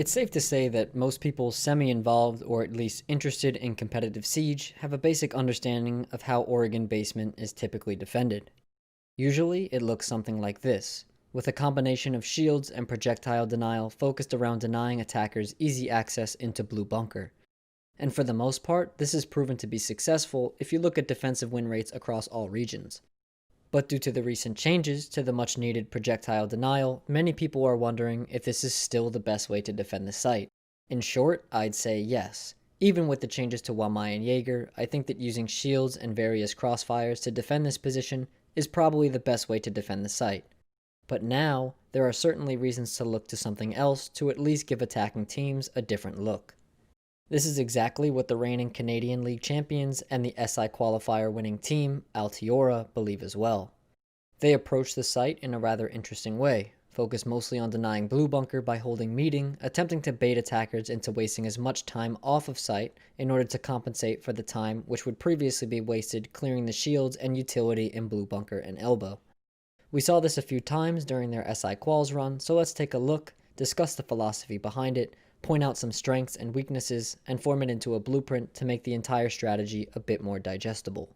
It's safe to say that most people semi-involved or at least interested in competitive Siege have a basic understanding of how Oregon Basement is typically defended. Usually, it looks something like this, with a combination of shields and projectile denial focused around denying attackers easy access into Blue Bunker. And for the most part, this has proven to be successful if you look at defensive win rates across all regions. But due to the recent changes to the much needed projectile denial, many people are wondering if this is still the best way to defend the site. In short, I'd say yes. Even with the changes to Wamai and Jaeger, I think that using shields and various crossfires to defend this position is probably the best way to defend the site. But now, there are certainly reasons to look to something else to at least give attacking teams a different look. This is exactly what the reigning Canadian League champions and the SI qualifier winning team, Altiora, believe as well. They approach the site in a rather interesting way, focused mostly on denying Blue Bunker by holding meeting, attempting to bait attackers into wasting as much time off of site in order to compensate for the time which would previously be wasted clearing the shields and utility in Blue Bunker and Elbow. We saw this a few times during their SI Quals run, so let's take a look, discuss the philosophy behind it, point out some strengths and weaknesses, and form it into a blueprint to make the entire strategy a bit more digestible.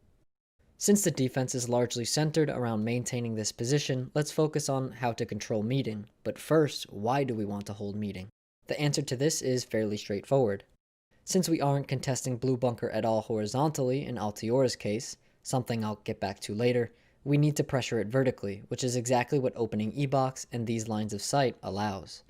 Since the defense is largely centered around maintaining this position, let's focus on how to control meeting. But first, why do we want to hold meeting? The answer to this is fairly straightforward. Since we aren't contesting Blue Bunker at all horizontally in Altiora's case, something I'll get back to later, we need to pressure it vertically, which is exactly what opening E-Box and these lines of sight allows.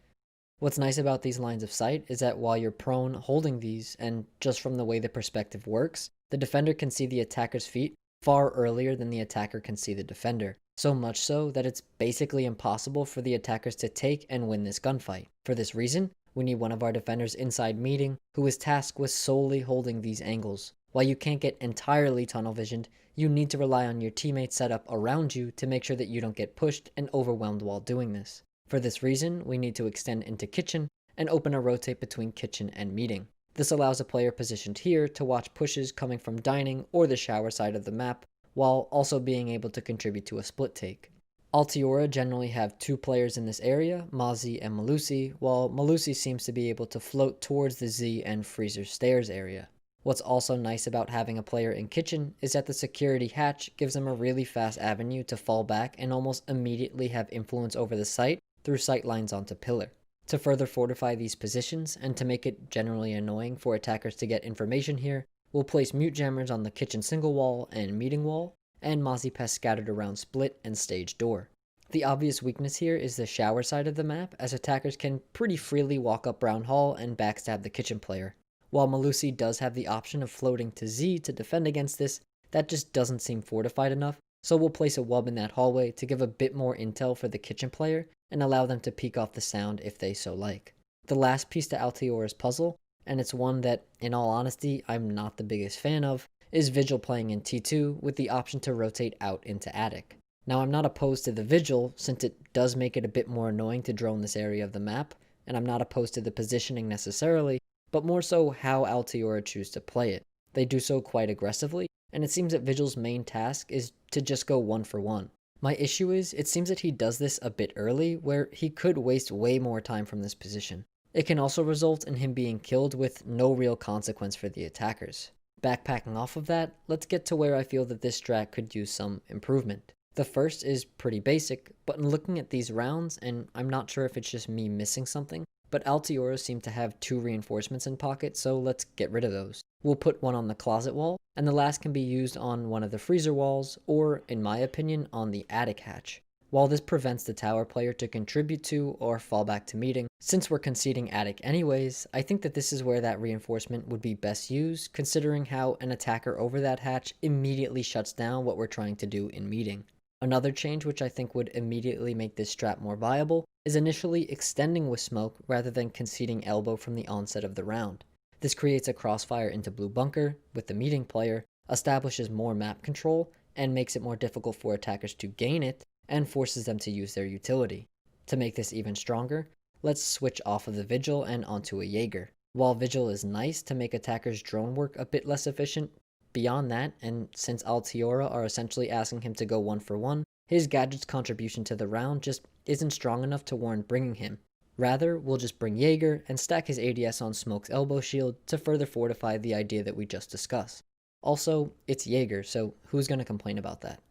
What's nice about these lines of sight is that while you're prone holding these, and just from the way the perspective works, the defender can see the attacker's feet far earlier than the attacker can see the defender. So much so that it's basically impossible for the attackers to take and win this gunfight. For this reason, we need one of our defenders inside meeting who is tasked with solely holding these angles. While you can't get entirely tunnel visioned, you need to rely on your teammates set up around you to make sure that you don't get pushed and overwhelmed while doing this. For this reason, we need to extend into kitchen and open a rotate between kitchen and meeting. This allows a player positioned here to watch pushes coming from dining or the shower side of the map, while also being able to contribute to a split take. Altiora generally have two players in this area, Mozzie and Malusi, while Malusi seems to be able to float towards the Z and Freezer Stairs area. What's also nice about having a player in kitchen is that the security hatch gives them a really fast avenue to fall back and almost immediately have influence over the site through sight lines onto pillar. To further fortify these positions, and to make it generally annoying for attackers to get information here, we'll place mute jammers on the kitchen single wall and meeting wall, and Mozzie pests scattered around split and stage door. The obvious weakness here is the shower side of the map, as attackers can pretty freely walk up Brown Hall and backstab the kitchen player. While Malusi does have the option of floating to Z to defend against this, that just doesn't seem fortified enough, so we'll place a wub in that hallway to give a bit more intel for the kitchen player and allow them to peek off the sound if they so like. The last piece to Altiora's puzzle, and it's one that, in all honesty, I'm not the biggest fan of, is Vigil playing in T2 with the option to rotate out into Attic. Now, I'm not opposed to the Vigil, since it does make it a bit more annoying to drone this area of the map, and I'm not opposed to the positioning necessarily, but more so how Altiora choose to play it. They do so quite aggressively, and it seems that Vigil's main task is to just go 1-for-1. My issue is, it seems that he does this a bit early, where he could waste way more time from this position. It can also result in him being killed with no real consequence for the attackers. Backpacking off of that, let's get to where I feel that this strat could use some improvement. The first is pretty basic, but in looking at these rounds, and I'm not sure if it's just me missing something, but Altiora seem to have two reinforcements in pocket, so let's get rid of those. We'll put one on the closet wall, and the last can be used on one of the freezer walls, or, in my opinion, on the attic hatch. While this prevents the tower player to contribute to or fall back to meeting, since we're conceding attic anyways, I think that this is where that reinforcement would be best used, considering how an attacker over that hatch immediately shuts down what we're trying to do in meeting. Another change which I think would immediately make this strat more viable is initially extending with smoke rather than conceding elbow from the onset of the round. This creates a crossfire into Blue Bunker with the meeting player, establishes more map control, and makes it more difficult for attackers to gain it, and forces them to use their utility. To make this even stronger, let's switch off of the Vigil and onto a Jaeger. While Vigil is nice to make attackers' drone work a bit less efficient, beyond that, and since Altiora are essentially asking him to go 1-for-1, his gadget's contribution to the round just isn't strong enough to warrant bringing him. Rather, we'll just bring Jaeger and stack his ADS on Smoke's elbow shield to further fortify the idea that we just discussed. Also, it's Jaeger, so who's going to complain about that?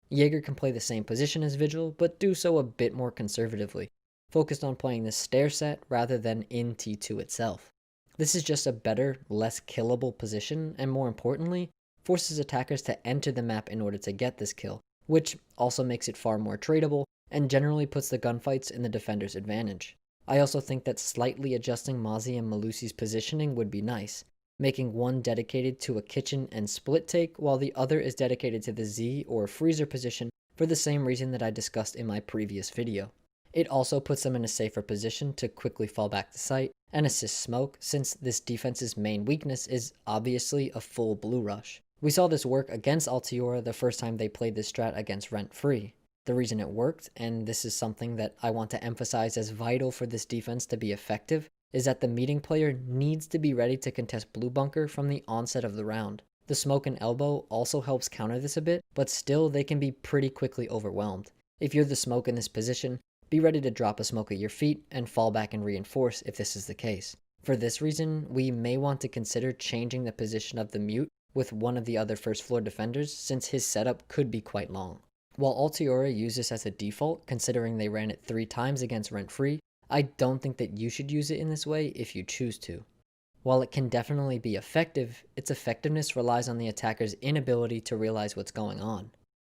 Jaeger can play the same position as Vigil, but do so a bit more conservatively, focused on playing the stair set rather than in T2 itself. This is just a better, less killable position, and more importantly, forces attackers to enter the map in order to get this kill, which also makes it far more tradable and generally puts the gunfights in the defender's advantage. I also think that slightly adjusting Mozzie and Melusi's positioning would be nice, making one dedicated to a kitchen and split take while the other is dedicated to the Z or freezer position for the same reason that I discussed in my previous video. It also puts them in a safer position to quickly fall back to site and assist Smoke, since this defense's main weakness is obviously a full blue rush. We saw this work against Altiora the first time they played this strat against Rent Free. The reason it worked, and this is something that I want to emphasize as vital for this defense to be effective, is that the meeting player needs to be ready to contest blue bunker from the onset of the round. The smoke and elbow also helps counter this a bit, but still they can be pretty quickly overwhelmed. If you're the smoke in this position, be ready to drop a smoke at your feet and fall back and reinforce if this is the case. For this reason, we may want to consider changing the position of the mute with one of the other first floor defenders, since his setup could be quite long. While Altiora used this as a default, considering they ran it 3 times against Rent Free, I don't think that you should use it in this way if you choose to. While it can definitely be effective, its effectiveness relies on the attacker's inability to realize what's going on.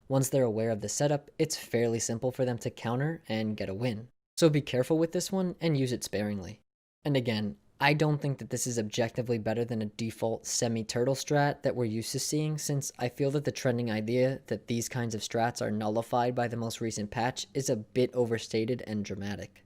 Once they're aware of the setup, it's fairly simple for them to counter and get a win. So be careful with this one and use it sparingly. And again, I don't think that this is objectively better than a default semi-turtle strat that we're used to seeing, since I feel that the trending idea that these kinds of strats are nullified by the most recent patch is a bit overstated and dramatic.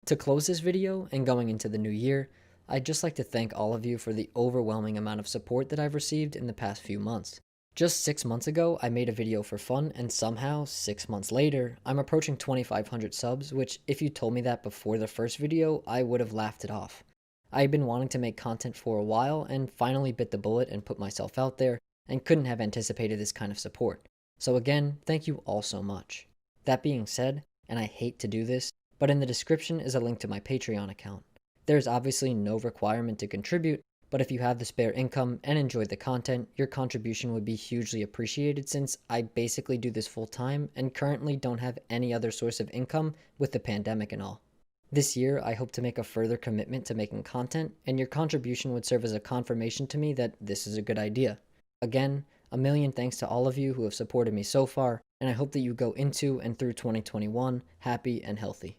To close this video, and going into the new year, I'd just like to thank all of you for the overwhelming amount of support that I've received in the past few months. Just 6 months ago, I made a video for fun, and somehow, 6 months later, I'm approaching 2,500 subs, which if you told me that before the first video, I would have laughed it off. I've been wanting to make content for a while and finally bit the bullet and put myself out there, and couldn't have anticipated this kind of support. So again, thank you all so much. That being said, and I hate to do this, but in the description is a link to my Patreon account. There's obviously no requirement to contribute, but if you have the spare income and enjoyed the content, your contribution would be hugely appreciated, since I basically do this full time and currently don't have any other source of income with the pandemic and all. This year, I hope to make a further commitment to making content, and your contribution would serve as a confirmation to me that this is a good idea. Again, a million thanks to all of you who have supported me so far, and I hope that you go into and through 2021 happy and healthy.